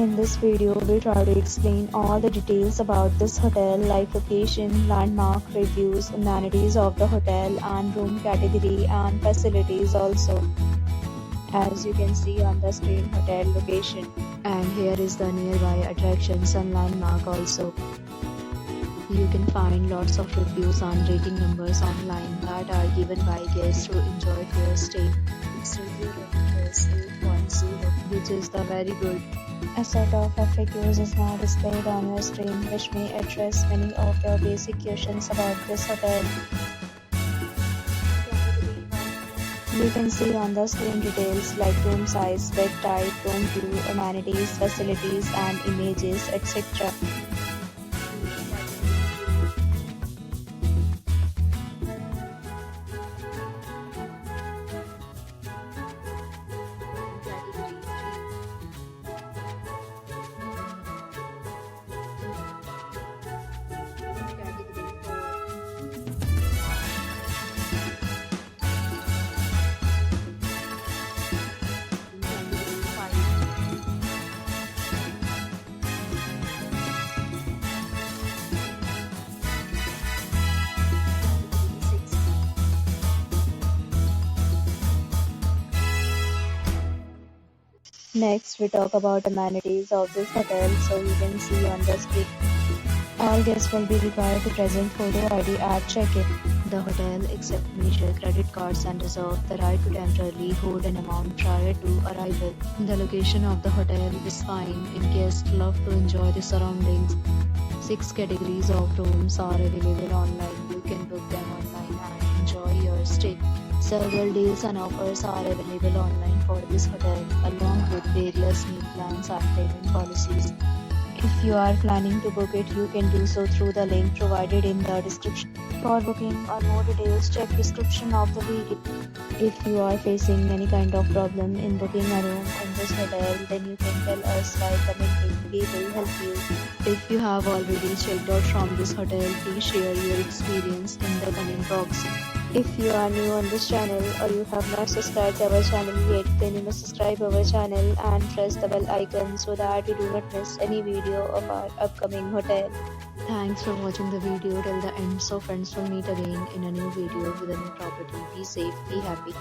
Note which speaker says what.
Speaker 1: In this video, we try to explain all the details about this hotel like location, landmark, reviews, amenities of the hotel and room category and facilities also. As you can see on the screen, hotel location, and here is the nearby attractions and landmark also. You can find lots of reviews and rating numbers online that are given by guests who enjoyed their stay. Its review rating is 8.0, which is the very good. A set of FAQs is now displayed on your screen, which may address many of your basic questions about this hotel. You can see on the screen details like room size, bed type, room view, amenities, facilities and images, etc. Next, we talk about amenities of this hotel. So you can see on the screen, all guests will be required to present photo ID at check-in. The hotel accepts major credit cards and reserves the right to temporarily hold an amount prior to arrival. The location of the hotel is fine and guests love to enjoy the surroundings. 6 categories of rooms are available online. You can book them online and enjoy your stay. Several deals and offers are available online for this hotel, along with various meal plans and payment policies. If you are planning to book it, you can do so through the link provided in the description. For booking or more details, check description of the video. If you are facing any kind of problem in booking a room in this hotel, then you can tell us by commenting. We will help you. If you have already checked out from this hotel, please share your experience in the comment box. If you are new on this channel or you have not subscribed our channel yet, then you must subscribe our channel and press the bell icon so that you do not miss any video of our upcoming hotel. Thanks for watching the video till the end. So friends, will meet again in a new video with a new property. Be safe, be happy.